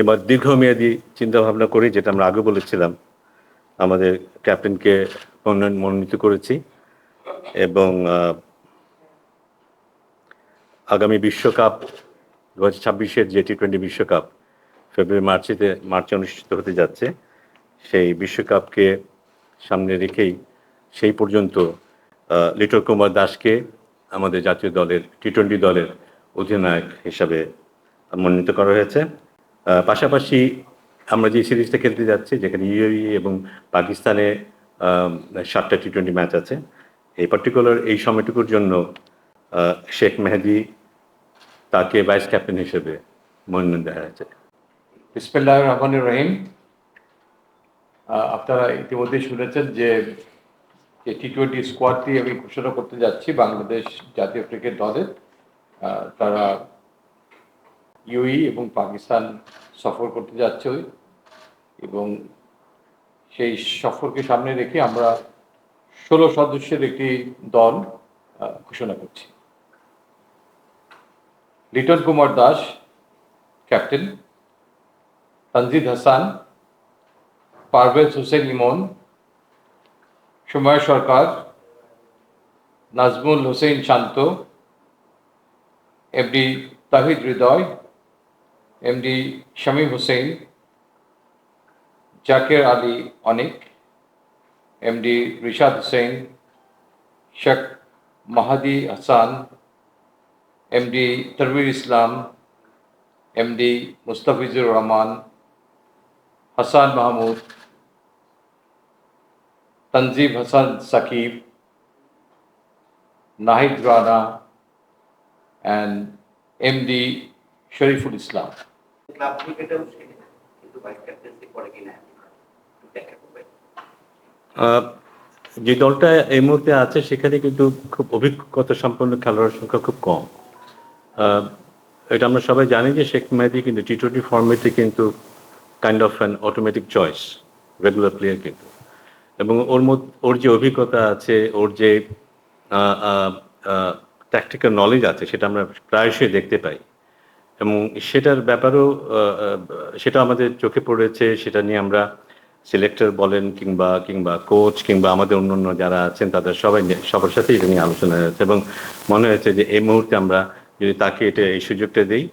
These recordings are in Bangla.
এবার দীর্ঘমেয়াদী চিন্তাভাবনা করি, যেটা আমরা আগে বলেছিলাম, আমাদের ক্যাপ্টেনকে মনোনীত করেছি এবং আগামী বিশ্বকাপ 2026-এর যে টি-20 বিশ্বকাপ মার্চে অনুষ্ঠিত হতে যাচ্ছে, সেই বিশ্বকাপকে সামনে রেখেই সেই পর্যন্ত লিটন কুমার দাসকে আমাদের জাতীয় দলের টি-20 দলের অধিনায়ক হিসাবে মনোনীত করা হয়েছে। পাশাপাশি আমরা যে সিরিজটা খেলতে যাচ্ছি, যেখানে ইউএই এবং পাকিস্তানে 7টা টি-20 ম্যাচ আছে, এই পার্টিকুলার এই সময়টুকুর জন্য শেখ মেহেদী তাকে ভাইস ক্যাপ্টেন হিসেবে মনোনয়ন দেওয়া হয়েছে। বিসমিল্লাহির রহমানির রহিম। আপনারা ইতিমধ্যে শুনেছেন যে টি-20 স্কোয়াডটি আমি ঘোষণা করতে যাচ্ছি বাংলাদেশ জাতীয় ক্রিকেট দলের। তারা ইউএই এবং পাকিস্তান সফর করতে যাচ্ছে এবং সেই সফরকে সামনে রেখে আমরা 16 সদস্যের একটি দল ঘোষণা করছি। Liton Kumar Das captain, Tanzid Hasan, Parvez Hossain Emon, Soumya Sarkar, Najmul Hossain Shanto, MD Towhid Hridoy, MD Shamim Hossain, Jaker Ali Anik, MD Rishad Hossain, Sheikh Mahedi Hasan, MD Tanvir Islam, MD Mustafizur Rahman, Hasan Mahmud, Tanzim Hasan Sakib, Nahid Rana and MD Shoriful Islam. যে দলটা এই মুহূর্তে আছে সেখানে কিন্তু খুব অভিজ্ঞতা সম্পন্ন খেলোয়াড়ের সংখ্যা খুব কম। এটা আমরা সবাই জানি যে শেখ মেহেদী কিন্তু টি-20 ফর্মেটে কিন্তু kind of an automatic choice, regular player কিন্তু, এবং ওর যে অভিজ্ঞতা আছে, ওর যে ট্যাকটিক্যাল নলেজ আছে, সেটা আমরা প্রায়শই দেখতে পাই এবং সেটার ব্যাপারেও সেটা আমাদের চোখে পড়েছে। সেটা নিয়ে আমরা সিলেক্টর বলেন কিংবা কোচ কিংবা আমাদের অন্যান্য যারা আছেন তাদের সবার সাথে এটা নিয়ে আলোচনা হয়েছে এবং মনে হয়েছে যে এই মুহূর্তে আমরা যদি তাকে এই সুযোগটা দিই,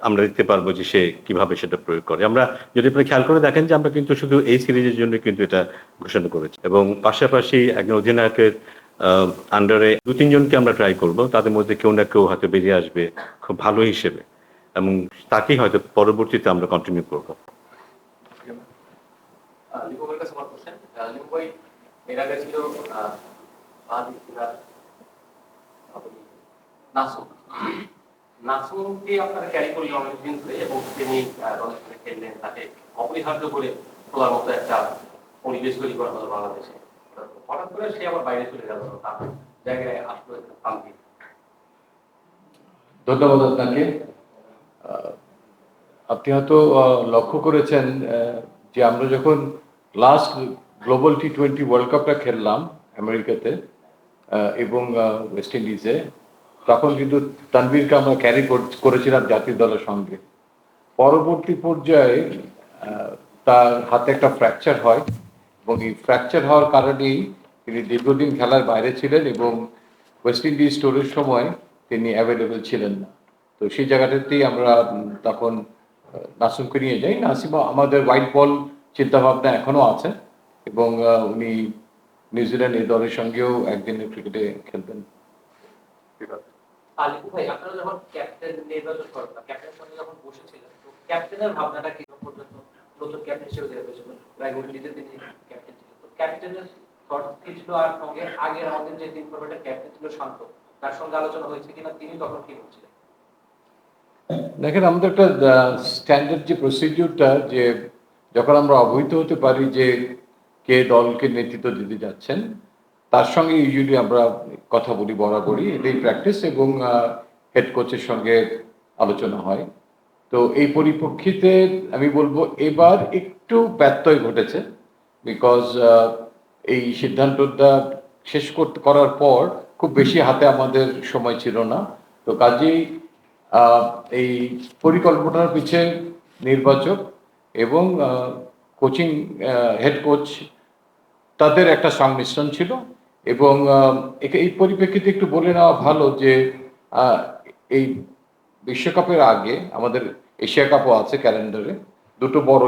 আমরা দেখতে পারবো যে সে কিভাবে সেটা প্রয়োগ করে। আমরা যদি আপনি খেয়াল করে দেখেন যে আমরা কিন্তু শুধু এই সিরিজের জন্য কিন্তু এটা ঘোষণা করেছি এবং পাশাপাশি একজন অধিনায়কের আন্ডারে 2-3 জনকে আমরা ট্রাই করব, তাদের মধ্যে কেউ না কেউ হয়তো বেরিয়ে আসবে খুব ভালো হিসেবে এবং তাকেই হয়তো পরবর্তীতে আমরা কন্টিনিউ করবো। নাসুমকে আপনারা ক্যারি করলেন অনেকদিন ধরে এবং তিনি দলের সাথে খেললেন, তাকে অপরিহার্য করে তোলার মতো একটা পরিবেশ তৈরি করা হলো বাংলাদেশে। হঠাৎ করে সে আবার বাইরে চলে গেল, তার জায়গায় আসলো তানভীর। ধন্যবাদ আপনাকে। আপনি হয়তো লক্ষ্য করেছেন যে আমরা যখন লাস্ট গ্লোবাল টি-20 ওয়ার্ল্ড কাপটা খেললাম আমেরিকাতে এবং ওয়েস্ট ইন্ডিজে, তখন কিন্তু তানভীরকে আমরা ক্যারি করেছিলাম জাতীয় দলের সঙ্গে। পরবর্তী পর্যায়ে তার হাতে একটা ফ্র্যাকচার হয় এবং এই ফ্র্যাকচার হওয়ার কারণেই তিনি দীর্ঘদিন খেলার বাইরে ছিলেন এবং ওয়েস্ট ইন্ডিজ ট্যুরের সময় তিনি অ্যাভেলেবেল ছিলেন না। তো সেই জায়গাটাতেই আমরা তখন নাসিমকে নিয়ে যাই। নাসিম আমাদের হোয়াইট বল চিন্তাভাবনা এখনও আছে এবং উনি নিউজিল্যান্ড এই দলের সঙ্গেও একদিনের ক্রিকেটে খেলবেন। আলিফ ভাই, আপনারা যখন ক্যাপ্টেন নির্বাচন করেন, ক্যাপ্টেনের সঙ্গে যখন বসেছিলেন, তো ক্যাপ্টেনের ভাবনাটা কি পর্যন্ত নতুন ক্যাপ্টেন হিসেবে দেওয়া হয়েছিল? প্রায় উল্টিতে তিনি ক্যাপ্টেন ছিলেন, তো ক্যাপ্টেনের থট কি ছিল? আর সঙ্গে আগের আমাদের যে তিন ফরম্যাটের ক্যাপ্টেন ছিল শান্ত, তার সঙ্গে আলোচনা হয়েছে কিনা, তিনি তখন কি করছিলেন? দেখেন, আমাদের একটা স্ট্যান্ডার্ড যে প্রসিডিউরটা, যে যখন আমরা অবহিত হতে পারি যে কে দলকে নেতৃত্ব দিতে যাচ্ছেন, তার সঙ্গে ইউজুয়ালি আমরা কথা বলি বরাবরই, এটাই প্র্যাকটিস এবং হেড কোচের সঙ্গে আলোচনা হয়। তো এই পরিপ্রেক্ষিতে আমি বলবো এবার একটু ব্যত্যয় ঘটেছে, বিকজ এই সিদ্ধান্তটা শেষ করার পর খুব বেশি হাতে আমাদের সময় ছিল না। তো কাজেই এই পরিকল্পনার পিছিয়ে নির্বাচক এবং কোচিং হেড কোচ তাদের একটা সংমিশ্রণ ছিল। এবং এই পরিপ্রেক্ষিতে একটু বলে নেওয়া ভালো যে আহ, এই বিশ্বকাপের আগে আমাদের এশিয়া কাপও আছে ক্যালেন্ডারে, দুটো বড়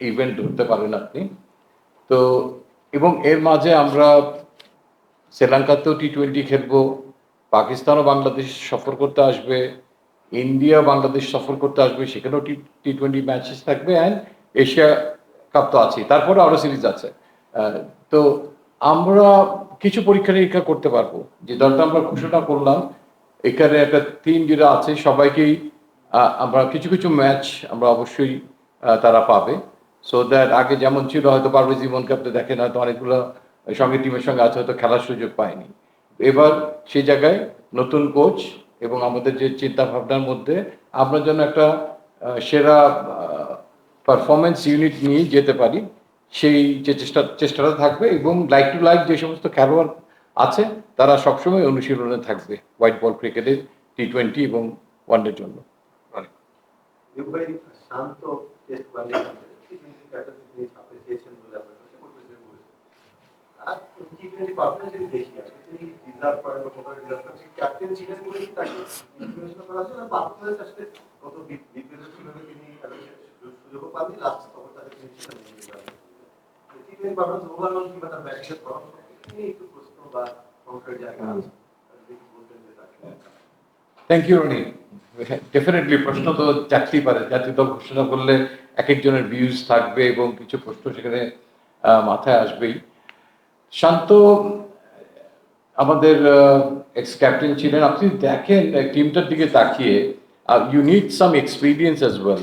ইভেন্ট ধরতে পারেন আপনি। তো এবং এর মাঝে আমরা শ্রীলঙ্কাতেও T20 খেলবো, পাকিস্তানও বাংলাদেশ সফর করতে আসবে, ইন্ডিয়া বাংলাদেশ সফর করতে আসবে, সেখানেও T20 ম্যাচেস থাকবে, অ্যান্ড এশিয়া কাপ তো আছেই, তারপরে আরো সিরিজ আছে। তো আমরা কিছু পরীক্ষা নিরীক্ষা করতে পারবো। যে দলটা আমরা ঘোষণা করলাম, এখানে একটা টিম যেটা আছে সবাইকেই আমরা কিছু কিছু ম্যাচ আমরা অবশ্যই তারা পাবে। সো দ্যাট আগে যেমন ছিল, হয়তো পারভেজ ইমন কাপে দেখেন হয়তো অনেকগুলো সঙ্গে টিমের সঙ্গে আছে হয়তো খেলার সুযোগ পায়নি। এবার সেই জায়গায় নতুন কোচ এবং আমাদের যে চিন্তা ভাবনার মধ্যে আমরা যেন একটা সেরা পারফরমেন্স ইউনিট নিয়ে যেতে পারি, সেই যে চেষ্টাটা থাকবে। এবং লাইক টু লাইক যে সমস্ত খেলোয়াড় আছে তারা সবসময় অনুশীলনে থাকবে হোয়াইট বল ক্রিকেটের T20 এবং ওয়ানডের জন্য। দুবাই শান্ত টেস্ট বাংলাদেশ অ্যাপ্রিসিয়েশন বলে আমরা বলেছি। আর T20 পারফরম্যান্স বেশি আছে, তিনি ডিজার্ভ করেন বা কোথাও ডিজার্ভ করেন, ক্যাপ্টেন ছিলেন বলে কি তাকে ইনফরমেশন করা হচ্ছে না, পারফরম্যান্স আসলে কত বিপিএল কিভাবে তিনি সুযোগ পাননি, লাস্ট তখন তাকে তিনি সেখানে নিয়ে যান। T20 পারফরম্যান্স ওভারঅল কিংবা তার ব্যাটিংয়ের ফর্ম তিনি একটু প্রশ্ন বা সংশয়ের জায়গা আছে, বলতেন যে তাকে। Thank you Roni. ডেফিনেটলি প্রশ্ন তো চাকতেই পারে, জাতীয় দল ঘোষণা করলে এক একজনের ভিউজ থাকবে এবং কিছু প্রশ্ন সেখানে মাথায় আসবেই। শান্ত আমাদের এক্স ক্যাপ্টেন ছিলেন। আপনি দেখেন টিমটার দিকে তাকিয়ে, you need some experience as well.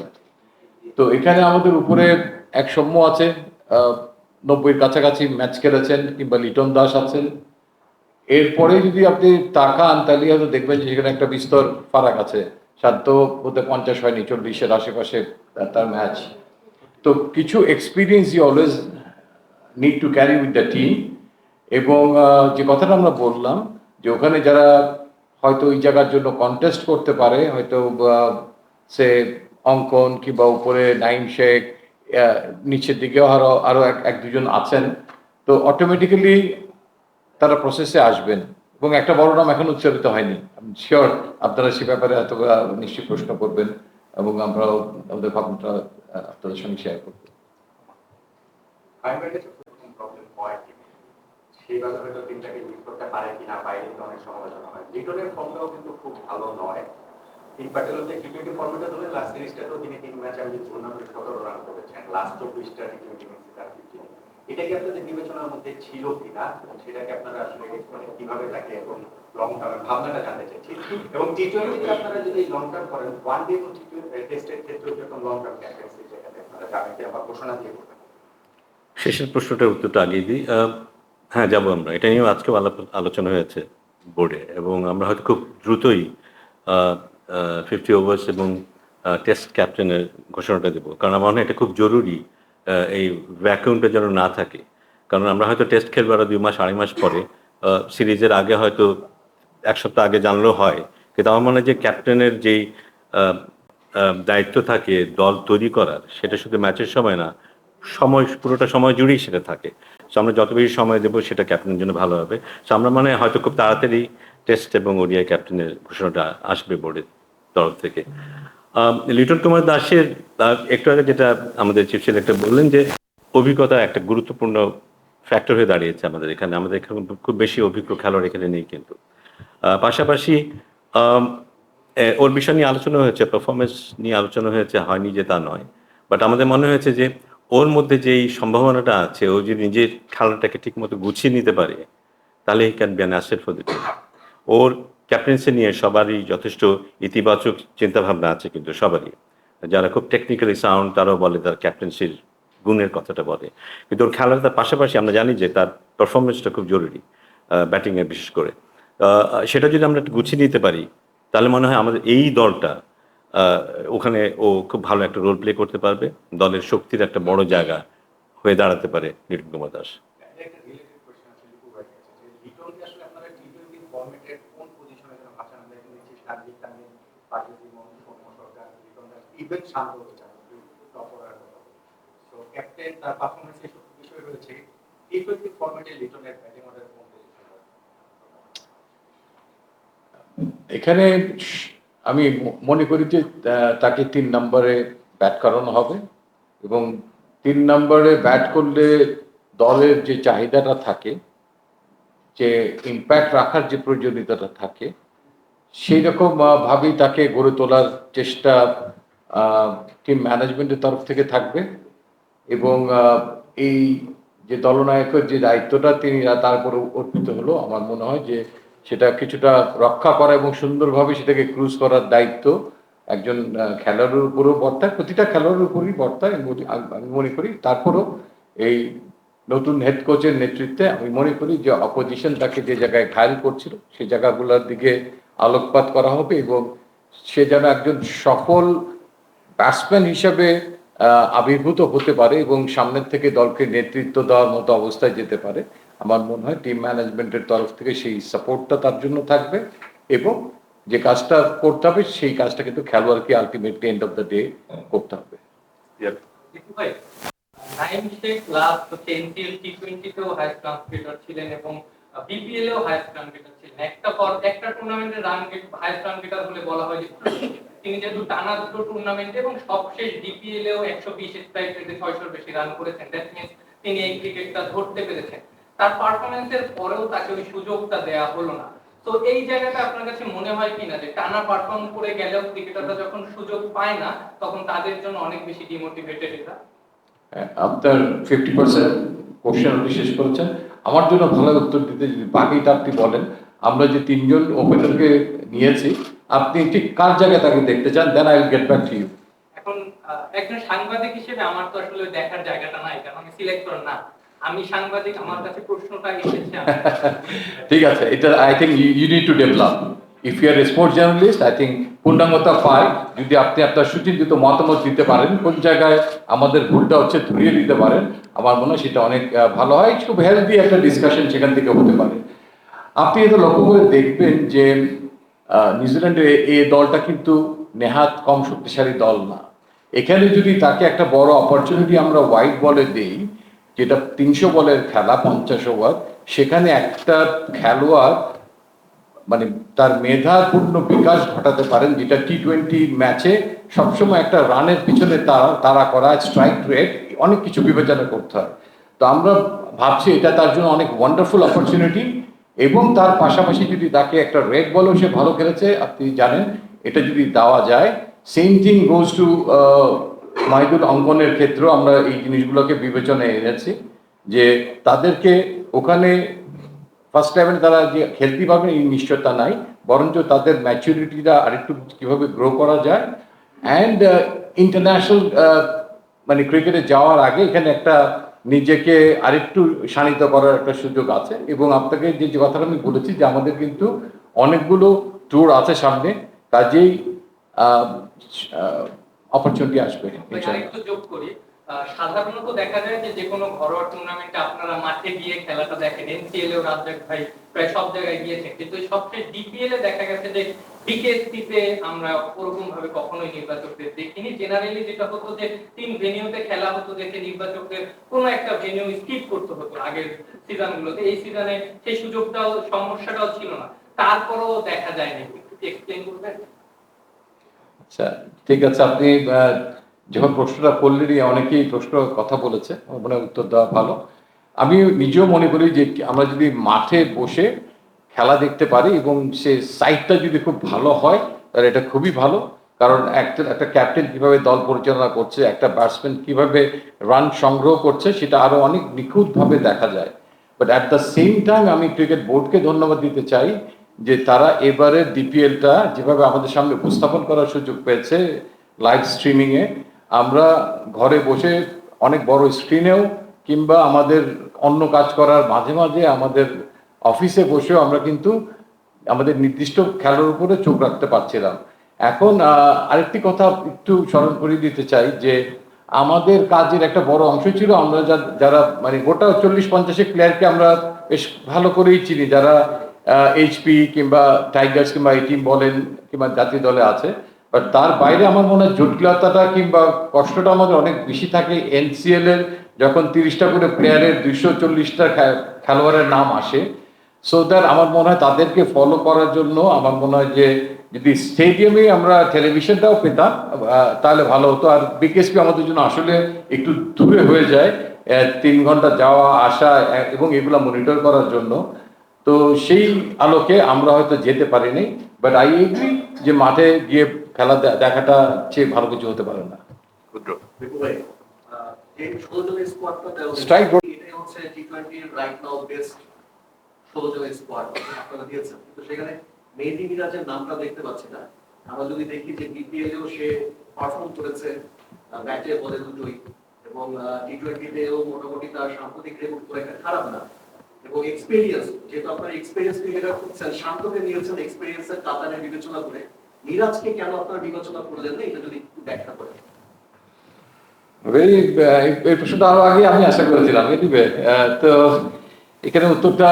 তো এখানে আমাদের উপরে এক সৌম্য আছে, 90-র কাছাকাছি ম্যাচ খেলেছেন, কিংবা লিটন দাস আছেন। এরপরে যদি আপনি তাকান তাহলে হয়তো দেখবেন যে সেখানে একটা বিস্তর ফারাক আছে। শান্ত হতে 50 হয়নি, 40-এর আশেপাশে তার ম্যাচ। তো কিছু experience you always need to carry with the team. এবং যে কথাটা আমরা বললাম যে ওখানে যারা হয়তো ওই জায়গার জন্য কন্টেস্ট করতে পারে, হয়তো সে অঙ্কন কিংবা উপরে নাইম শেখ, নিচের দিকেও আরো আরো এক দুজন আছেন, তো অটোমেটিক্যালি তারা প্রসেসে আসবেন। এবং একটা বড় নাম এখন উচ্চারিত হয়নি, শিওর আপনারা সে ব্যাপারে হয়তো নিশ্চয়ই প্রশ্ন করবেন এবং আমরাও আমাদের ভাবনাটা আপনাদের সঙ্গে শেয়ার করবো। প্রবলেম হয় সেইভাবে হয়তো টিমটাকে লিড করতে পারে কিনা, বাইরে অনেক সমালোচনা হয়। লিটনের ফর্মটাও কিন্তু খুব ভালো নয়। তিন প্যাটেল হচ্ছে T20 ফর্মেটে ধরে লাস্ট সিরিজটাতেও তিনি 3 ম্যাচে আমি 17 রান করেছেন, লাস্ট 24টা T20 ম্যাচে তার 15। এটা কি আপনাদের বিবেচনার মধ্যে ছিল কিনা, সেটাকে আপনারা আসলে মানে কিভাবে তাকে এবং লং টার্ম ভাবনাটা জানতে চাইছি। এবং T20 আপনারা যদি লং টার্ম করেন, ওয়ান ডে এবং টেস্টের ক্ষেত্রে যখন লং টার্ম ক্যাপ্টেন্সি যেটাতে আপনারা যাবেন আবার ঘোষণা দিয়ে করবেন। শেষের প্রশ্নটার উত্তরটা আগেই দিই। হ্যাঁ, যাবো আমরা। এটা নিয়েও আজকেও আলোচনা হয়েছে বোর্ডে, এবং আমরা হয়তো খুব দ্রুতই 50 ওভার্স এবং টেস্ট ক্যাপ্টেনের ঘোষণাটা দেবো, কারণ আমার মনে হয় এটা খুব জরুরি, এই ভ্যাকুয়ামটা যেন না থাকে। কারণ আমরা হয়তো টেস্ট খেলবো আরো 2 মাস 2.5 মাস পরে, সিরিজের আগে হয়তো 1 সপ্তাহ আগে জানলেও হয়। কিন্তু আমার মনে হয় যে ক্যাপ্টেনের যেই দায়িত্ব থাকে দল তৈরি করার, সেটা শুধু ম্যাচের সময় না, পুরোটা সময় জুড়েই সেটা থাকে। সো আমরা যত বেশি সময় দেবো সেটা ক্যাপ্টেনের জন্য ভালো হবে। সো আমরা মানে হয়তো খুব তাড়াতাড়ি টেস্ট এবং ওডিআই ক্যাপ্টেনের ঘোষণাটা আসবে বোর্ডের তরফ থেকে। লিটন কুমার দাসের একটু আগে যেটা আমাদের চিফ সিলেক্টর বললেন, যে অভিজ্ঞতা একটা গুরুত্বপূর্ণ ফ্যাক্টর হয়ে দাঁড়িয়েছে আমাদের এখানে। আমাদের এখানে খুব বেশি অভিজ্ঞ খেলোয়াড় এখানে নেই, কিন্তু পাশাপাশি ওর বিষয় নিয়ে আলোচনা হয়েছে, পারফরমেন্স নিয়ে আলোচনা হয়েছে, হয়নি যে তা নয়। বাট আমাদের মনে হয়েছে যে ওর মধ্যে যেই সম্ভাবনাটা আছে, ও যদি নিজের খেলাটাকে ঠিকমতো গুছিয়ে নিতে পারে, তাহলে হি can be an asset for the team. Or captaincy নিয়ে সবারই যথেষ্ট ইতিবাচক চিন্তাভাবনা আছে, কিন্তু সবারই। যারা খুব টেকনিক্যালি সাউন্ড তারাও বলে, তার ক্যাপ্টেন্সির গুণের কথাটা বলে। কিন্তু ওর খেলাটার পাশাপাশি আমরা জানি যে তার পারফরমেন্সটা খুব জরুরি, ব্যাটিংয়ে বিশেষ করে। সেটা যদি আমরা একটু গুছিয়ে নিতে পারি, তাহলে মনে হয় আমাদের এই দলটা ওখানে ও খুব ভালো একটা রোল প্লে করতে পারবে, দলের শক্তির একটা বড় জায়গা হয়ে দাঁড়াতে পারে লিটন কুমার দাস। একটা রিলেটেড কোশ্চেন আছে লিটু ভাই কাছে, যে লিটনকে আসলে আপনারা T20 ফরম্যাটের কোন পজিশনে যেন বাঁচানো যায়, কিন্তু সার্বিক তামিম, পারভেজ ইমন, সৌম্য সরকার, লিটন দাস, ইভেন শান্ত হতে চান, ক্যাপ্টেন তার পারফরমেন্স এসব বিষয় রয়েছে, T20 ফরম্যাটে লিটনের ব্যাটিং অর্ডার কোন পজিশনে? এখানে আমি মনে করি যে তাকে 3 নম্বরে ব্যাট করানো হবে, এবং 3 নম্বরে ব্যাট করলে দলের যে চাহিদাটা থাকে, যে ইম্প্যাক্ট রাখার যে প্রয়োজনীয়তাটা থাকে, সেই রকম ভাবেই তাকে গড়ে তোলার চেষ্টা টিম ম্যানেজমেন্টের তরফ থেকে থাকবে। এবং এই যে দলনায়কের যে দায়িত্বটা তিনি তার উপর অর্পিত হলো, আমার মনে হয় যে সেটা কিছুটা রক্ষা করা এবং সুন্দরভাবে সেটাকে ক্রুজ করার দায়িত্ব একজন খেলোয়াড়ের উপরও বর্তায়, প্রতিটা খেলোয়াড়ের উপরই বর্তায়। আমি মনে করি তারপরও এই নতুন হেড কোচের নেতৃত্বে আমি মনে করি যে অপোজিশন তাকে যে জায়গায় ঘায়েল করছিল সেই জায়গাগুলোর দিকে আলোকপাত করা হবে, এবং সে যেন একজন সফল ব্যাটসম্যান হিসেবে আবির্ভূত হতে পারে এবং সামনের থেকে দলকে নেতৃত্ব দেওয়ার মতো অবস্থায় যেতে পারে। আমার মনে হয় টিম ম্যানেজমেন্টের তরফ থেকে সেই সাপোর্টটা তার জন্য থাকবে, এবং যে কাজটা করতে হবে সেই কাজটা কিন্তু খেলোয়াড়কে ultimately end of the day করতে হবে। দীপু ভাই, Naim Sheikh last NCL T20 তেও হাইস্ট রান গেটার ছিলেন এবং বিপিএল এও হাইস্ট রান গেটার ছিলেন। একটা টুর্নামেন্টে হাইস্ট রান গেটার বলে বলা হয় যে তিনি যেহেতু টানা দুটো টুর্নামেন্টে এবং সবশেষ ডিপিএল এও 120 স্ট্রাইক রেটে 600 বেশি রান করেছেন, দ্যাট মিন্স তিনি এই ক্রিকেটটা ধরতে পেরেছেন। তার পারফরম্যান্সের পরেও তাকে ওই সুযোগটা দেয়া হলো না। তো এই জায়গাটা আপনার কাছে মনে হয় কিনা যে টানা পারফর্ম করে গেলেও ক্রিকেটাররা যখন সুযোগ পায় না তখন তাদের জন্য অনেক বেশি ডিমোটিভেটেড এরা? আপনার 50% কোশ্চেন আপনি শেষ করেছেন। আমার জন্য ভালো উত্তর দিতে যদি বাকিটা আপনি বলেন, আমরা যে 3জন ওপেনারকে নিয়েছি, আপনি ঠিক কার জায়গায় তাকে দেখতে চান, then I will get back to you. এখন একজন সাংবাদিক হিসেবে আমার তো আসলে দেখার জায়গাটা নাই, কারণ আমি সিলেক্টর না। আমি সাংবাদিক, আমার কাছে প্রশ্নটা এসেছে। ঠিক আছে, এটা I think you need to develop. If you are a sports journalist, I think পূর্ণাঙ্গতা পায় যদি আপনি আপনার সুচিন্তিত মতামত দিতে পারেন, কোন জায়গায় আমাদের ভুলটা হচ্ছে ধরিয়ে দিতে পারেন, আমার মনে হয় সেটা অনেক ভালো হয়। খুব হেলদি একটা ডিসকাশন সেখান থেকে হতে পারে। আপনি এটা লক্ষ্য করে দেখবেন যে নিউজিল্যান্ডের এই দলটা কিন্তু নেহাত কম শক্তিশালী দল না। এখানে যদি তাকে একটা বড় অপরচুনিটি আমরা হোয়াইট বলে দিই, যেটা 300 বলের খেলা, 50 ওভার, সেখানে একটা খেলোয়াড় মানে তার মেধাপূর্ণ বিকাশ ঘটাতে পারেন, যেটা টি20 ম্যাচে সবসময় একটা রানের পিছনে তারা করা, স্ট্রাইক রেট, অনেক কিছু বিবেচনা করতে হয়। তো আমরা ভাবছি এটা তার জন্য অনেক ওয়ান্ডারফুল অপরচুনিটি, এবং তার পাশাপাশি যদি তাকে একটা রেড বলও সে ভালো খেলেছে, আপনি জানেন, এটা যদি দেওয়া যায়, same thing goes to Mahidul অঙ্কনের ক্ষেত্রেও আমরা এই জিনিসগুলোকে বিবেচনায় এনেছি, যে তাদেরকে ওখানে ফার্স্ট টাইমে তারা যে খেলতে পারবে এই নিশ্চয়তা নাই, বরঞ্চ তাদের ম্যাচুরিটিটা আরেকটু কীভাবে গ্রো করা যায়, অ্যান্ড ইন্টারন্যাশনাল মানে ক্রিকেটে যাওয়ার আগে এখানে একটা নিজেকে আরেকটু শানিত করার একটা সুযোগ আছে। এবং আপনাকে যে কথাটা আমি বলেছি যে আমাদের কিন্তু অনেকগুলো ট্যুর আছে সামনে, কাজেই অপরচুনিটি আসবে। আরেকটু যোগ করি, সাধারণত দেখা যায় যে কোনো ঘরোয়া টুর্নামেন্টে আপনারা মাঠে গিয়ে খেলাটা দেখেন, এনসিএল এও রাজ্জাক ভাই প্রায় সব জায়গায় গিয়েছেন, কিন্তু সবচেয়ে ডিপিএল এ দেখা গেছে যে বিকেএসপিতে আমরা ওরকম ভাবে কখনোই নির্বাচকদের দেখিনি। জেনারেলি যেটা হতো যে 3 ভেনিউতে খেলা হতো, দেখে নির্বাচকদের কোনো একটা ভেনিউ স্কিপ করতে হতো আগের সিজনগুলোতে। এই সিজনে সেই সুযোগটাও, সমস্যাটাও ছিল না, তারপরও দেখা যায়নি। একটু এক্সপ্লেইন করবেন? আচ্ছা, ঠিক আছে, আপনি যখন প্রশ্নটা করলেনই অনেকেই প্রশ্ন কথা বলেছে, আমার মনে হয় উত্তর দেওয়া ভালো। আমি নিজেও মনে করি যে আমরা যদি মাঠে বসে খেলা দেখতে পারি এবং সে সাইটটা যদি খুব ভালো হয় তাহলে এটা খুবই ভালো, কারণ একটা ক্যাপ্টেন কিভাবে দল পরিচালনা করছে, একটা ব্যাটসম্যান কিভাবে রান সংগ্রহ করছে, সেটা আরো অনেক নিখুঁতভাবে দেখা যায়। But at the same time আমি ক্রিকেট বোর্ডকে ধন্যবাদ দিতে চাই যে তারা এবারের ডিপিএলটা যেভাবে আমাদের সামনে উপস্থাপন করার সুযোগ পেয়েছে লাইভ স্ট্রিমিংয়ে, আমরা ঘরে বসে অনেক বড় স্ক্রিনেও কিংবা আমাদের অন্য কাজ করার মাঝে মাঝে আমাদের অফিসে বসেও আমরা কিন্তু আমাদের নির্দিষ্ট খেলার উপরে চোখ রাখতে পারছিলাম। এখন আরেকটি কথা একটু স্মরণ করিয়ে দিতে চাই যে আমাদের কাজের একটা বড় অংশ ছিল, আমরা যারা মানে গোটা 40-50 প্লেয়ারকে আমরা বেশ ভালো করেই চিনি, যারা এইচপি কিংবা টাইগার্স কিংবা এই টিম বলেন কিংবা জাতীয় দলে আছে, বাট তার বাইরে আমার মনে হয় জটিলতাটা কিংবা কষ্টটা আমাদের অনেক বেশি থাকে এনসিএল এর যখন 30টা করে প্লেয়ারের 240টা খেলোয়াড়ের নাম আসে। সো দ্যাট আমার মনে হয় তাদেরকে ফলো করার জন্য আমার মনে হয় যে যদি স্টেডিয়ামে আমরা টেলিভিশনটাও পেতাম তাহলে ভালো হতো। আর বিকেএসপি আমাদের জন্য আসলে একটু দূরে হয়ে যায়, 3 ঘন্টা যাওয়া আসা এবং এগুলা মনিটর করার জন্য। তো সেই আলোকে আমরা হয়তো যেতে পারিনি, বাট আই এগ্রি যে মাঠে গিয়ে খেলা দেখাটা চেয়ে ভালো কিছু হতে পারে না। বিপু ভাই, এই 16 জনের স্কোয়াডটা দেওয়া হয়েছে, Strike rate- এটাই হচ্ছে টি20 রাইট নাও বেস্ট 16 জনের স্কোয়াড আপনারা দিয়েছেন, কিন্তু সেখানে মেহেদী মিরাজের নামটা দেখতে পাচ্ছি না। আমরা যদি দেখি যে বিপিএল এও সে পারফর্ম করেছে ব্যাটে বলে দুটোই, এবং টি20 তেও মোটামুটি তার সাম্প্রতিক রেকর্ড করে একটা খারাপ না। এবং এক্সপেরিয়েন্স, যেহেতু আপনার এক্সপেরিয়েন্স ক্রিকেটার খুঁজছেন, শান্তকে নিয়েছেন এক্সপেরিয়েন্সের কাতারে বিবেচনা করে, মিরাজকে কেন আপনারা বিবেচনা করলেন না, এটা যদি একটু ব্যাখ্যা করেন। ভেরি এই প্রশ্নটা আরো আগে আমি আশা করেছিলাম এ দিবে। তো এখানে উত্তরটা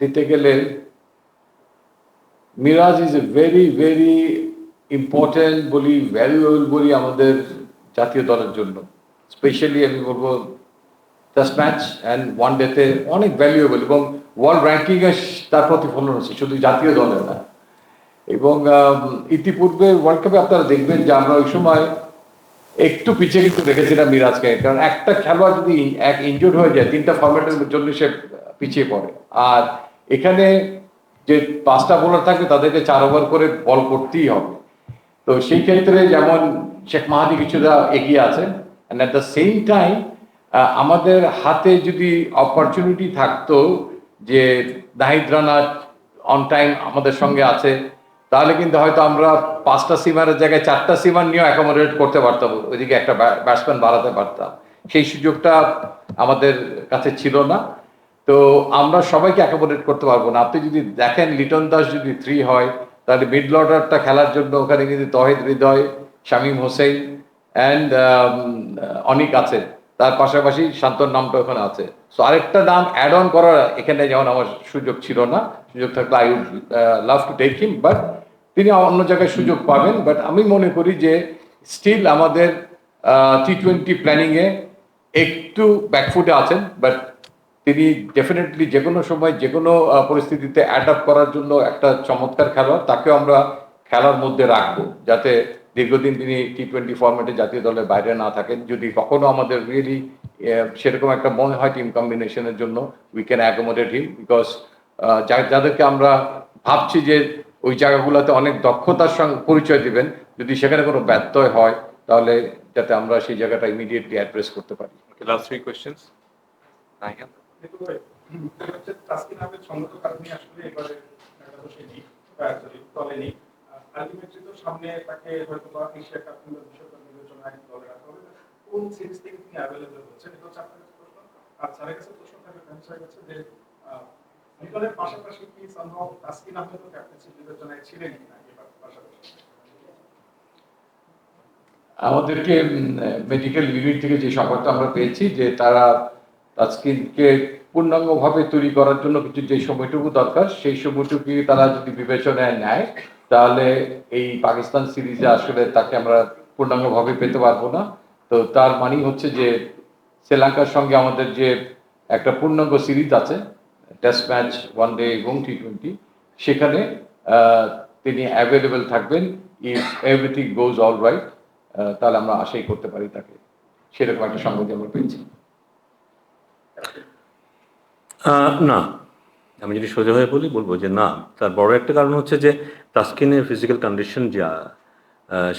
দিতে গেলে Miraz is a very very important বলি, ভ্যালুয়েবল বলি আমাদের জাতীয় দলের জন্য। স্পেশালি আমি বলবো টেস্ট ম্যাচ অ্যান্ড ওয়ান ডেতে অনেক ভ্যালুয়েবল, এবং ওয়ার্ল্ড র্যাঙ্কিংয়ে তার প্রতিফলন হচ্ছে শুধু জাতীয় দলে না। এবং ইতিপূর্বে ওয়ার্ল্ড কাপে আপনারা দেখবেন যে আমরা ওই সময় একটু পিছিয়ে কিন্তু রেখেছিলাম মিরাজকে, কারণ একটা খেলোয়াড় যদি এক ইনজুর্ড হয়ে যায় 3টা ফরম্যাটের জন্য সে পিছিয়ে পড়ে। আর এখানে যে 5টা বোলার থাকবে তাদেরকে 4 ওভার করে বল করতেই হবে। তো সেই ক্ষেত্রে যেমন শেখ মাহাদি কিছুটা এগিয়ে আছে, and at the same time আমাদের হাতে যদি অপরচুনিটি থাকতো যে নাহিদ রানা অন টাইম আমাদের সঙ্গে আছে, তাহলে কিন্তু হয়তো আমরা 5টা সিমারের জায়গায় 4টা সিমার নিয়েও অ্যাকোমোডেট করতে পারতাম, ওইদিকে একটা ব্যাটসম্যান বাড়াতে পারতাম। সেই সুযোগটা আমাদের কাছে ছিল না। তো আমরা সবাইকে অ্যাকোমোডেট করতে পারবো না। আপনি যদি দেখেন লিটন দাস যদি 3 হয়, তাহলে মিডল অর্ডারটা খেলার জন্য ওখানে কিন্তু তহিদ হৃদয়, শামীম হোসেন অ্যান্ড অনিক আছে, তার পাশাপাশি শান্তর নামটা ওখানে আছে। সো আরেকটা নাম অ্যাড অন করার এখানে যেমন আমার সুযোগ ছিল না, সুযোগ থাকলে I would love to take him, but তিনি অন্য জায়গায় সুযোগ পাবেন। বাট আমি মনে করি যে স্টিল আমাদের টি20 প্ল্যানিংয়ে একটু ব্যাকফুটে আছেন, বাট তিনি ডেফিনেটলি যে কোনো সময় যে কোনো পরিস্থিতিতে অ্যাডাপ্ট করার জন্য একটা চমৎকার খেলোয়াড়, তাকেও আমরা খেলার মধ্যে রাখবো যাতে দীর্ঘদিন তিনি টি20 ফরম্যাটে জাতীয় দলের বাইরে না থাকেন। যদি কখনো আমাদের রিয়েলি সেরকম একটা মনে হয় টিম কম্বিনেশনের জন্য, we can accommodate him, because যাদেরকে আমরা ভাবছি যে ওই জায়গাগুলোতে অনেক দক্ষতার সঙ্গে পরিচয় দিবেন, যদি সেখানে কোনো ব্যত্যয় হয় তাহলে যাতে আমরা সেই জায়গাটা ইমিডিয়েটলি অ্যাড্রেস করতে পারি। Last 3 questions. তাসকিন আহমেদ সংগত কারণে আসলে এবারে বসেনি, দলেনি। আলটিমেটলি তো সামনে তাকে হয়তো বা এশিয়া কাপ কিংবা বিশ্বকাপ বিবেচনায় দলে রাখা হবে। কোন সিরিজ থেকে তিনি অ্যাভেলেবল হচ্ছেন, এটা হচ্ছে আপনার কাছে প্রশ্ন। আর স্যারের কাছে প্রশ্ন থাকবে ফ্যান্সের কাছে যে লিটনের পাশাপাশি কি সম্ভব তাসকিন আহমেদও ক্যাপ্টেন্সি বিবেচনায় ছিলেন কিনা এবার পাশাপাশি? আমাদেরকে মেডিকেল ইউনিট থেকে যে সংবাদটা আমরা পেয়েছি যে তারা তাসকিনকে পূর্ণাঙ্গভাবে তৈরি করার জন্য কিছু যে সময়টুকু দরকার, সেই সময়টুকু তারা যদি বিবেচনায় নেয়, তাহলে এই পাকিস্তান সিরিজে আসলে তাকে আমরা পূর্ণাঙ্গভাবে পেতে পারবো না। তো তার মানেই হচ্ছে যে শ্রীলঙ্কার সঙ্গে আমাদের যে একটা পূর্ণাঙ্গ সিরিজ আছে, টেস্ট ম্যাচ, ওয়ান ডে এবং টি20, সেখানে তিনি অ্যাভেলেবেল থাকবেন। If everything goes all right, তাহলে আমরা আশাই করতে পারি তাকে, সেরকম একটা সংবাদ আমরা পেয়েছি। না, আমি যদি সোজা হয়ে বলবো যে না। তার বড় একটা কারণ হচ্ছে যে তাসকিনের ফিজিক্যাল কন্ডিশন যা,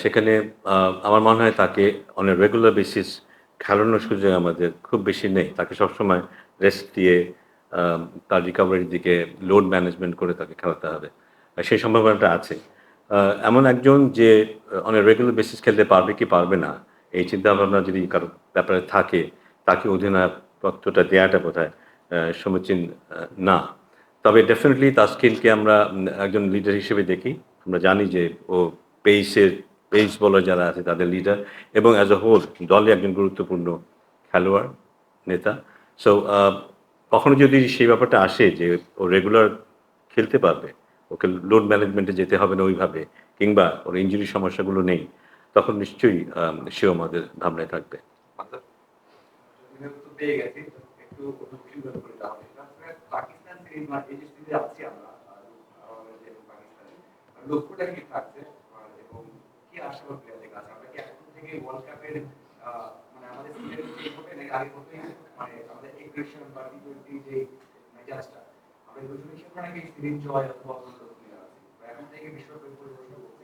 সেখানে আমার মনে হয় তাকে অন এ রেগুলার বেসিস খেলানোর সুযোগ আমাদের খুব বেশি নেই। তাকে সবসময় রেস্ট দিয়ে তার রিকভারির দিকে লোড ম্যানেজমেন্ট করে তাকে খেলাতে হবে, সেই সম্ভাবনাটা আছে। এমন একজন যে অন এ রেগুলার বেসিস খেলতে পারবে কি পারবে না, এই চিন্তাভাবনা যদি কারো ব্যাপারে থাকে, তাকে অধিনায়কত্বটা দেওয়াটা বোধহয় সমীচীন না। তবে ডেফিনেটলি তাসকিনকে আমরা একজন লিডার হিসেবে দেখি। আমরা জানি যে ও পেস বলার যারা আছে তাদের লিডার, এবং অ্যাজ এ হোল দলে একজন গুরুত্বপূর্ণ খেলোয়াড়, নেতা। সো কখনো যদি সেই ব্যাপারটা আসে যে ও রেগুলার খেলতে পারবে, ওকে লোড ম্যানেজমেন্টে যেতে হবে না ওইভাবে, কিংবা ওর ইনজুরি সমস্যাগুলো নেই, তখন নিশ্চয়ই সেও আমাদের ভাবনায় থাকবে। তো পেয়ে গেছি, একটু অনুশীলন করে যাওয়া উচিত। আসলে পাকিস্তান সিরিজ এই যে সিরিজে আছি আমরা বাংলাদেশ এবং পাকিস্তানে, লক্ষ্যটা কি থাকছে এবং কি আশা করতে আছে? আমরা কি এখন থেকে ওয়ার্ল্ড কাপের মানে আমাদের সিরিজ চেঞ্জ হবে নাকি আগের মতোই মানে আমাদের এগ্রেশন বা টি20 যে মেজাজটা আমরা দুজনে হিসেবে নাকি সিরিজ জয় অথবা অন্য কোনো আছে এখন থেকে বিশ্বকাপের পরিবর্তন করতে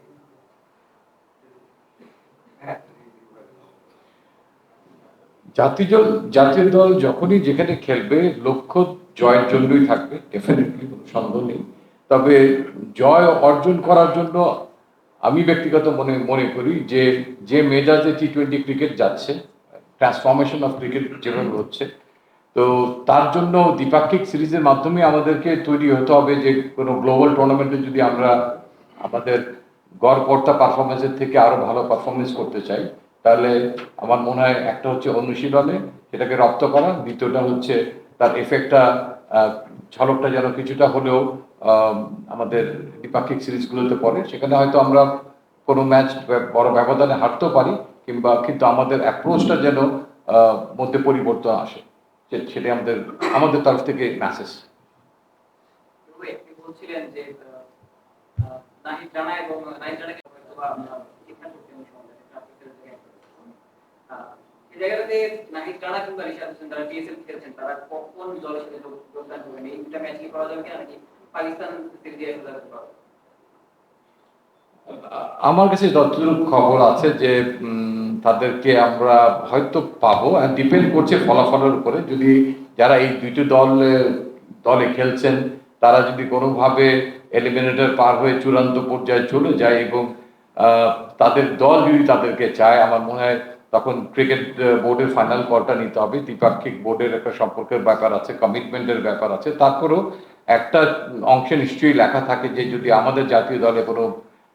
হ্যাঁ জাতীয় দল যখনই যেখানে খেলবে লক্ষ্য জয়ের জন্যই থাকবে, ডেফিনেটলি কোনো সন্দেহ নেই। তবে জয় অর্জন করার জন্য আমি ব্যক্তিগত মনে করি যে মেজাজে টি20 ক্রিকেট যাচ্ছে, ট্রান্সফরমেশন অফ ক্রিকেট যেভাবে হচ্ছে, তো তার জন্য দ্বিপাক্ষিক সিরিজের মাধ্যমে আমাদেরকে তৈরি হতে হবে যে কোনো গ্লোবাল টুর্নামেন্টে যদি আমরা আমাদের গড়পড়তা পারফরমেন্সের থেকে আরো ভালো পারফরমেন্স করতে চাই, তাহলে আমার মনে হয় একটা হচ্ছে অনুশীলনে সেটাকে রপ্ত করা, দ্বিতীয়টা হচ্ছে তার এফেক্টটা ঝলকটা যেন কিছুটা হলেও আমাদের দ্বিপাক্ষিক সিরিজগুলোতে পড়ে। সেখানে হয়তো আমরা কোনো ম্যাচ বড় ব্যবধানে হারতেও পারি, কিন্তু আমাদের অ্যাপ্রোচটা যেন মধ্যে পরিবর্তন আসে, সেটাই আমাদের তরফ থেকে মেসেজ। আপনি বলছিলেন যে নাহিদ রানা এবং নাহিদ রানাকে এই জায়গাটাতে নাহিদ রানা কিন্তু রিশাদ হোসেন তারা পিএসএল খেলছেন, তারা কোন দলের সাথে যোগদান করবেন? এই দুটা ম্যাচ কি পাওয়া যাবে কিনা, নাকি পাকিস্তান সিরিজে পাওয়া? আমার কাছে যতটুকু খবর আছে যে তাদেরকে আমরা হয়তো পাবো, ডিপেন্ড করছে ফলাফলের উপরে। যদি যারা এই দুইটি দলে খেলছেন তারা যদি কোনোভাবে এলিমিনেটর পার হয়ে চূড়ান্ত পর্যায়ে চলে যায় এবং তাদের দল যদি তাদেরকে চায়, আমার মনে হয় তখন ক্রিকেট বোর্ডের ফাইনাল কলটা নিতে হবে। দ্বিপাক্ষিক বোর্ডের একটা সম্পর্কের ব্যাপার আছে, কমিটমেন্টের ব্যাপার আছে। তারপরেও একটা অংশে নিশ্চয়ই লেখা থাকে যে যদি আমাদের জাতীয় দলে কোনো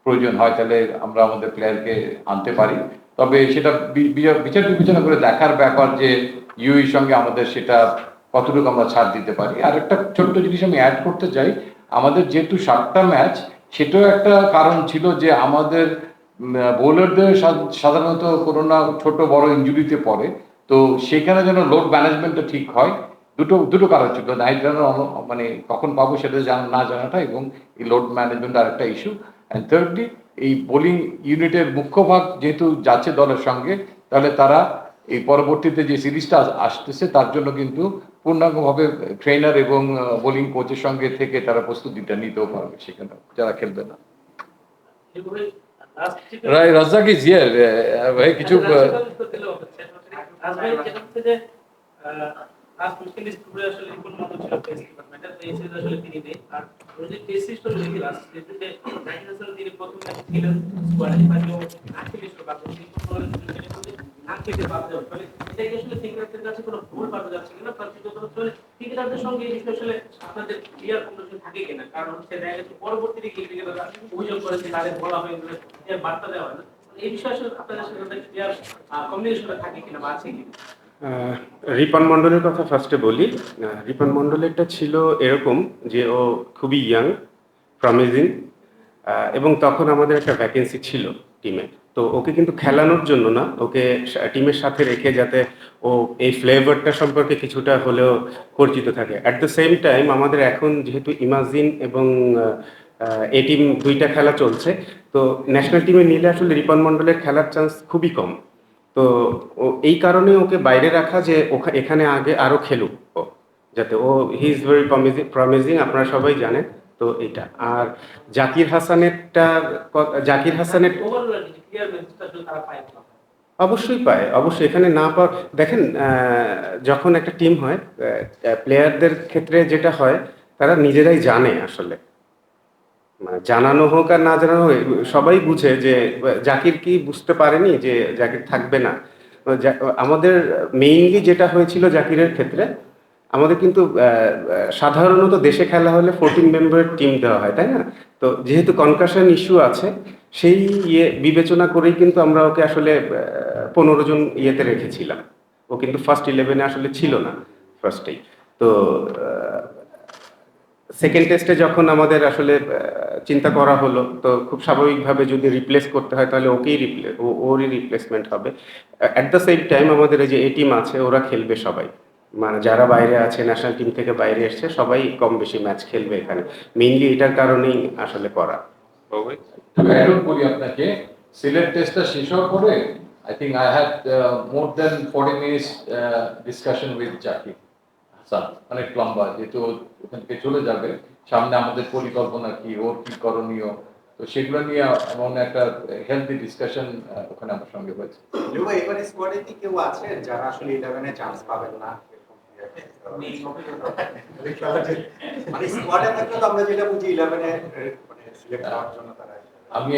প্রয়োজন হয় তাহলে আমরা আমাদের প্লেয়ারকে আনতে পারি। তবে সেটা বিচার বিবেচনা করে দেখার ব্যাপার যে ইউএর সঙ্গে আমাদের সেটা কতটুকু আমরা ছাড় দিতে পারি। আর একটা ছোট্ট জিনিস আমি অ্যাড করতে চাই, আমাদের যেহেতু 7টা ম্যাচ, সেটাও একটা কারণ ছিল যে আমাদের বোলারদের সাধারণত কোনো না ছোট বড় ইনজুরিতে পড়ে, তো সেখানে যেন লোড ম্যানেজমেন্টটা ঠিক হয়। দুটো কারণ ছিল, নাইট রানার মানে কখন পাবো সেটা না জানাটা, এবং এই লোড ম্যানেজমেন্ট আর একটা ইস্যু। অ্যান্ড থার্ডলি এই বোলিং ইউনিটের মুখ্য ভাগ যেহেতু যাচ্ছে দলের সঙ্গে, তাহলে তারা এই পরবর্তীতে যে সিরিজটা আসতেছে তার জন্য কিন্তু পূর্ণাঙ্গভাবে ট্রেনার এবং বোলিং কোচের সঙ্গে থেকে তারা প্রস্তুতিটা নিতেও পারবে সেখানে যারা খেলবে না। রাজ্জাক ইজ হিয়ার, ভাই কিছু লাস্ট উইকেন্ড স্টুডিও আসলে রিপোর্ট মতো ছিল টেস্ট ডিপার্টমেন্টে, তো এই সিরিজ আসলে তিনি নেই। আর যদি টেস্ট হিস্টরি দেখি লাস্ট সিরিজে নাহিদ হাসান তিনি প্রথম ম্যাচ ছিলেন স্কোয়াডে, বাকিও আটকে বাদ দিয়েছে, আটকে বাদ দেওয়া ফলে এটা কি আসলে ক্রিকেটারদের কাছে কোনো ভুল পাওয়া যাচ্ছে কিনা, তার দ্বিতীয়ত হচ্ছে ক্রিকেটারদের সঙ্গে এই বিষয়ে আসলে আপনাদের ক্লিয়ার কমিউনিকেশন থাকে কিনা? কারণ হচ্ছে দেখা গেছে পরবর্তীতে ক্রিকেটাররা অভিযোগ করেছে তাদের বলা হয় যে বার্তা দেওয়া হয় না, এই বিষয়ে আসলে আপনাদের সাথে ক্লিয়ার কমিউনিকেশনটা থাকে কিনা বা আছে কিনা? রিপন মন্ডলের কথা ফার্স্টে বলি। রিপন মন্ডলেরটা ছিল এরকম যে ও খুবই ইয়াং, প্রমিজিং, এবং তখন আমাদের একটা ভ্যাকেন্সি ছিল টিমে। তো ওকে কিন্তু খেলানোর জন্য না, ওকে টিমের সাথে রেখে যাতে ও এই ফ্লেভারটা সম্পর্কে কিছুটা হলেও পরিচিত থাকে। অ্যাট দ্য সেম টাইম আমাদের এখন যেহেতু ইমাজিন এবং এ টিম দুইটা খেলা চলছে, তো ন্যাশনাল টিমে নিলে আসলে রিপন মন্ডলের খেলার চান্স খুবই কম। তো এই কারণে ওকে বাইরে রাখা যে এখানে আগে আরো খেলুক ও, যাতে ও হি ইজ ভেরি প্রমিজিং, আপনারা সবাই জানেন। তো এটা আর জাকির হাসানের অবশ্যই পায়, অবশ্যই এখানে না পাওয়া। দেখেন, যখন একটা টিম হয়, প্লেয়ারদের ক্ষেত্রে যেটা হয় তারা নিজেরাই জানে আসলে, মানে জানানো হোক আর না জানানো হোক সবাই বুঝে যে জাকির কি বুঝতে পারেনি যে জাকির থাকবে না। আমাদের মেইনলি যেটা হয়েছিল জাকিরের ক্ষেত্রে, আমাদের কিন্তু সাধারণত দেশে খেলা হলে 14 মেম্বারের টিম দেওয়া হয়, তাই না? তো যেহেতু কনকাশন ইস্যু আছে, সেই বিবেচনা করেই কিন্তু আমরা ওকে আসলে 15 জন ইয়েতে রেখেছিলাম। ও কিন্তু ফার্স্ট 11-এ আসলে ছিল না ফার্স্টেই। তো সেকেন্ড টেস্টে যখন আমাদের আসলে চিন্তা করা হলো, তো খুব স্বাভাবিকভাবে যদি রিপ্লেস করতে হয় তাহলে ওরই রিপ্লেসমেন্ট হবে। অ্যাট দ্য সেম টাইম আমাদের এই যে এ টিম আছে ওরা খেলবে সবাই, মানে যারা বাইরে আছে ন্যাশনাল টিম থেকে বাইরে এসছে সবাই কম বেশি ম্যাচ খেলবে এখানে, মেইনলি এটার কারণেই আসলে করা। অ্যাড করি আপনাকে, সিলেট টেস্টটা শেষ হওয়ার পরে I think I had more than 40 minutes discussion with Zakir Hasan, অনেক লম্বা, যেহেতু ওখান থেকে চলে যাবে, সামনে আমাদের পরিকল্পনা কি, ওর কি করণীয়, তো সেগুলো নিয়ে এমন একটা হেলদি ডিসকাশন ওখানে আমার সঙ্গে হয়েছে। লিও ভাই, এবারে স্কোয়াডে কি কেউ আছে যারা আসলে 11 এ চান্স পাবেন না? মানে স্কোয়াডে থাকলে তো আমরা যেটা বুঝি 11 এ মানে সিলেক্ট হওয়ার জন্য তারা। আমি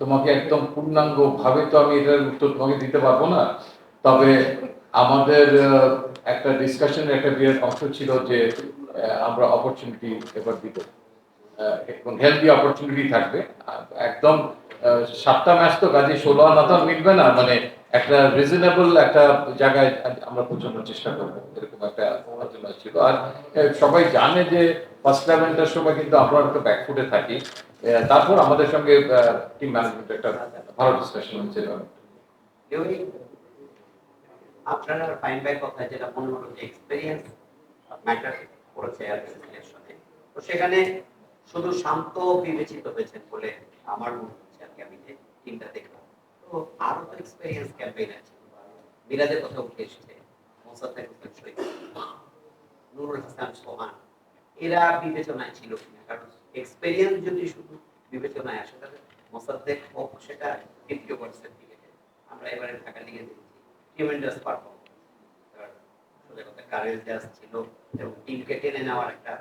তোমাকে একদম পূর্ণাঙ্গ ভাবে তো আমি এটার উত্তর তোমাকে দিতে পারবো না, তবে আমাদের একটা ডিসকাশনের একটা বিরাট অংশ ছিল যে আমরা অপরচুনিটি এবার দিব এবং হেলদি অপরচুনিটি থাকবে। একদম 7টা ম্যাচ তো কাজে 16 আনা তো মিলবে না, মানে একটা রিজনেবল একটা জায়গায় আমরা পৌঁছানোর চেষ্টা করবো, এরকম একটা আলোচনা ছিল। আর সবাই জানে যে ফার্স্ট 11টার সময় কিন্তু আমরা একটা ব্যাকফুটে থাকি, তারপর আমাদের সঙ্গে টিম ম্যানেজমেন্ট একটা ভালো ডিসকাশন হয়েছিল। আপনারা ফাইন বাই কথা যেটা মনে হলো যে এক্সপেরিয়েন্স ম্যাটার করেছে সিলেকশনে, তো সেখানে শুধু শান্ত বিবেচিত হয়েছে বলে আমার মনে হচ্ছে আর কি, আমি যে টিমটা দেখলাম। তো আরো তো এক্সপেরিয়েন্স ক্যাম্পেইন আছে, মিরাজের কথা উঠে এসেছে, মোসাদ্দেক হোসেন শহীদ, নুরুল হাসান সোহান, এরা বিবেচনায় ছিল কিনা? কারণ এক্সপেরিয়েন্স যদি শুধু বিবেচনায় আসে তাহলে মোসাদ্দেক হোক সেটা দ্বিতীয় বর্ষের দিকে, আমরা এবারে ঢাকা লিগে দেখেছি ট্রিমেন্ডাস পারফরম্যান্স, কারেজ ছিল এবং টিমকে টেনে নেওয়ার একটা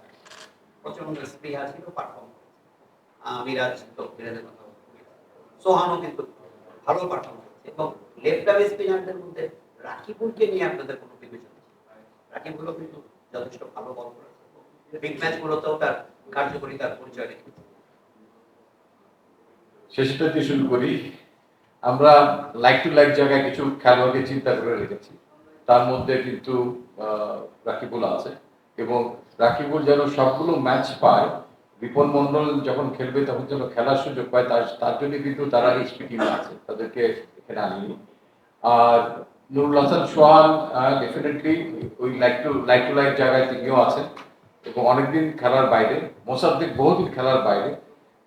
প্রচন্ড স্পৃহা ছিল, পারফর্ম মিরাজ তো মিরাজের কথা, সোহানও কিন্তু ভালো পারফর্ম করেছে। এবং লেফট আর্ম স্পিনারদের মধ্যে রাকিবুলকে নিয়ে আপনাদের কোনো বিবেচনা ছিল? রাকিবুলও কিন্তু যথেষ্ট ভালো বল করেছে, বিগ ম্যাচ গুলোতেও তার কার্যকরিতার পরিচয় রেখেছে। শেষটা দিয়ে শুরু করি। আমরা লাইক টু লাইক জায়গায় কিছু খেলোয়াড়কে চিন্তা করে রেখেছি, তার মধ্যে কিন্তু রাকিবুল আছে, এবং রাকিবুল যেন সবগুলো ম্যাচ পায়, রিপন মন্ডল যখন খেলবে তখন যেন খেলার সুযোগ পায়, তার জন্য কিন্তু তারা এইচপি টিমে আছে, তাদেরকে এখানে আনিনি। আর নুরুল হাসান সোহান ডেফিনেটলি ওই লাইক টু লাইক জায়গায় তিনিও আছেন এবং অনেকদিন খেলার বাইরে। মোসাদ্দেক বহুদিন খেলার বাইরে।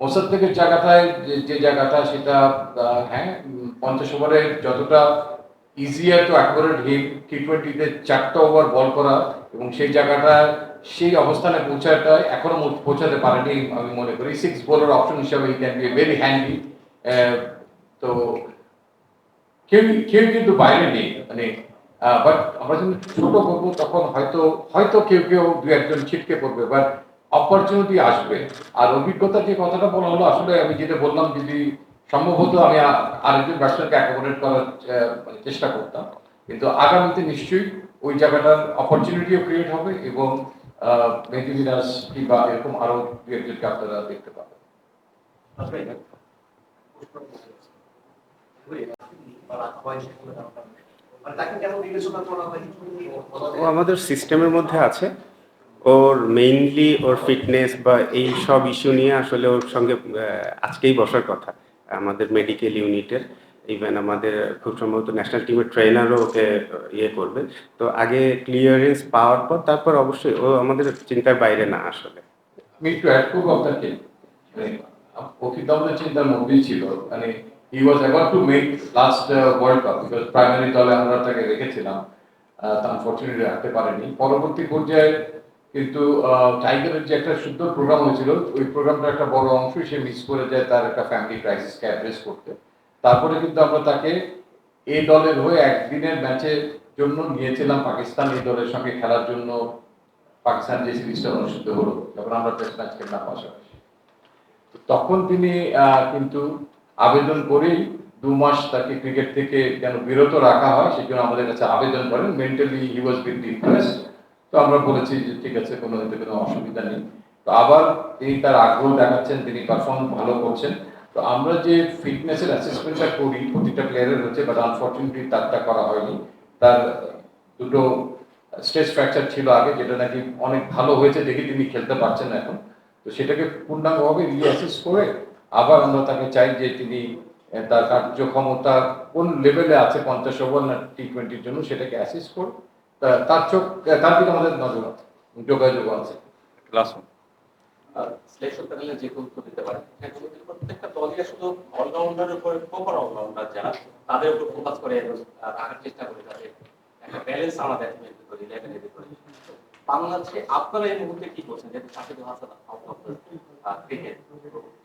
মোসাদ্দেকের জায়গাটায় যে জায়গাটা সেটা হ্যাঁ 50 ওভারে যতটা ইজিয়ার টু অ্যাকুরেট হিট, টি20তে 4টা ওভার বল করা এবং সেই জায়গাটা সেই অবস্থানে পৌঁছাটা এখনো পৌঁছাতে পারেনি আমি মনে করি। 6 বোলার অপশন হিসাবে ই ক্যান বি ভেরি হ্যান্ডি। তো কেউ কিন্তু বাইরে নেই, মানে বাট আমরা যখন ছোট করবো তখন হয়তো কেউ দু একজন ছিটকে পড়বে, বাট অপরচুনিটি আসবে। আর অভিজ্ঞতা যে কথাটা বলা হলো, আসলে আমি যেটা বললাম, যদি সম্ভব হতো আমি আরেকজন ব্যাটসম্যানকে অ্যাকোমোডেট করার চেষ্টা করতাম, কিন্তু আগামীতে নিশ্চয়ই ওই জায়গাটার অপরচুনিটিও ক্রিয়েট হবে এবং মেহেদী মিরাজ কিংবা এরকম আরো দু একজনকে আপনারা দেখতে পাবেন। ও আমাদের সিস্টেমের মধ্যে আছে, ওর মেইনলি ওর ফিটনেস বা এই সব ইস্যু নিয়ে আসলে ওর সঙ্গে আজকেই বসার কথা আমাদের মেডিকেল ইউনিটের। ইভেন আমাদের খুব সম্ভবত ন্যাশনাল টিমের ট্রেনারও ওকে ইয়ে করবে। তো আগে ক্লিয়ারেন্স পাওয়ার পর তারপর অবশ্যই ও আমাদের চিন্তার বাইরে না আসলে। আমি একটু অ্যাড করবো আপনাকে, ও কিন্তু আমাদের চিন্তার মধ্যেই ছিল, মানে he was about to make last world cup, because primary দলে আমরা তাকে রেখেছিলাম, তা আনফরচুনেটলি রাখতে পারেনি। পরবর্তী পর্যায়ে কিন্তু টাইগারের যে একটা সুন্দর প্রোগ্রাম হয়েছিল, ওই প্রোগ্রামটা একটা বড় অংশ সে মিস করে যায় তার একটা ফ্যামিলি ক্রাইসিসকে অ্যাড্রেস করতে। তারপরে কিন্তু আমরা তাকে এই দলের হয়ে একদিনের ম্যাচের জন্য নিয়েছিলাম পাকিস্তান, এই দলের সঙ্গে খেলার জন্য। পাকিস্তান যে সিরিজটা অনুষ্ঠিত হলো, যখন আমরা টেস্ট ম্যাচ খেললাম পাশাপাশি, তখন তিনি কিন্তু আবেদন করেই 2 মাস তাকে ক্রিকেট থেকে যেন বিরত রাখা হয় সেজন্য আমাদের কাছে আবেদন করেন। Mentally he was bit depressed. তো আমরা বলেছি যে ঠিক আছে, কোনো অসুবিধা নেই। তো আবার তিনি তার আগ্রহ দেখাচ্ছেন, তিনি পারফর্ম ভালো করছেন। তো আমরা যে ফিটনেসের অ্যাসেসমেন্টটা করি প্রতিটা প্লেয়ারের হচ্ছে, বাট আনফরচুনেটলি তারটা করা হয়নি। তার দুটো স্ট্রেস ফ্র্যাকচার ছিল আগে, যেটা নাকি অনেক ভালো হয়েছে দেখে তিনি খেলতে পারছেন এখন। তো তো সেটাকে পূর্ণাঙ্গভাবে রিঅ্যাসেস করে আবার আমরা তাকে চাই যে তিনি তার কার্যক্ষমতা কোন লেভেলে আছে 50 ওভার না টি20-র জন্য সেটাকে অ্যাসেস করে তার দিকে আমাদের নজর আছে, যোগাযোগ আছে। ক্লাস সিলেকশন প্যানেলে যে কেউ উত্তর দিতে পারে, প্রত্যেকটা দলই শুধু অলরাউন্ডারের উপরে প্রপার অলরাউন্ডার যারা তাদের উপর ফোকাস করে রাখার চেষ্টা করে, তাদের একটা ব্যালেন্স আমাদের লেভেলের ভিতরে। বাংলাদেশে আপনারা এই মুহূর্তে কি করছেন, যেহেতু Shakib Hasan out of cricket,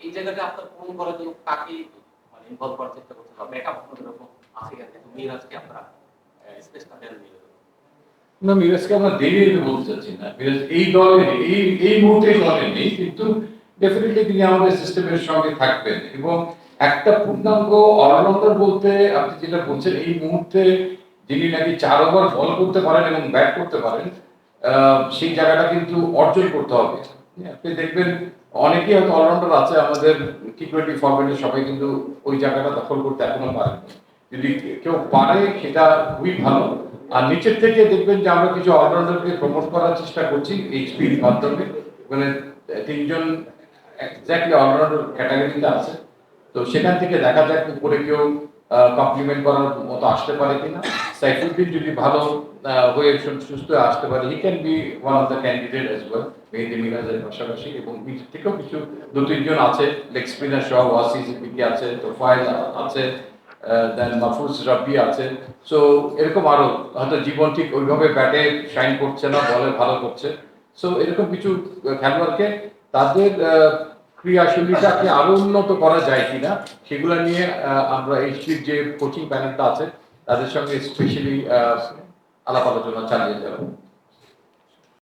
এই জায়গাটা আপনার পূরণ করার জন্য কাকে মানে ইনভলভ করার চেষ্টা করছেন বা ব্যাকআপ আপনাদের এরকম আছে কিনা? কিন্তু মিরাজকে আপনারা স্পেসটা দেন না, মিরাজকে আমরা দেরিয়ে বলতে চাচ্ছি না, মিরাজ এই দলে এই মুহূর্তে দলে নেই, কিন্তু ডেফিনেটলি তিনি আমাদের সিস্টেমের সঙ্গে থাকবেন। এবং একটা পূর্ণাঙ্গ অলরাউন্ডার বলতে আপনি যেটা বলছেন, এই মুহূর্তে যিনি নাকি 4 ওভার বল করতে পারেন এবং ব্যাট করতে পারেন, সেই জায়গাটা কিন্তু অর্জন করতে হবে। আপনি দেখবেন অনেকেই হয়তো অলরাউন্ডার আছে আমাদের টি20 ফরম্যাটে, সবাই কিন্তু ওই জায়গাটা দখল করতে এখনো পারেন। যদি কেউ পারে সেটা খুবই ভালো। আর নিচের থেকে দেখবেন যে আমরা কিছু অলরাউন্ডারকে প্রমোট করার চেষ্টা করছি এইচপির মাধ্যমে, মানে 3 জন এক্স্যাক্টলি অলরাউন্ডার ক্যাটাগরিতে আছে। তো সেখান থেকে দেখা যাক উপরে কেউ কমপ্লিমেন্ট করার মতো আসতে পারে কিনা। সাইফুদ্দিন যদি ভালো হয়ে সুস্থ হয়ে আসতে পারে, he can be one of the candidate as well, Mehedi মিরাজের পাশাপাশি। এবং নিচ থেকেও কিছু 2-3 জন আছে, লেগ স্পিনার সহ ওয়াসি সিদ্দিকী আছে, তোফায়েল আছে, দেন মাহফুজ রাব্বি আছে। সো এরকম আরো হয়তো জীবন ঠিক ওইভাবে ব্যাটে শাইন করছে না, বলে ভালো করছে। সো এরকম কিছু খেলোয়াড়কে তাদের ক্রিয়াশীলতাকে আরো উন্নত করা যায় কিনা সেগুলো নিয়ে আমরা এইচপির যে কোচিং প্যানেলটা আছে তাদের সঙ্গে স্পেশালি আলাপ আলোচনা চালিয়ে যাবো।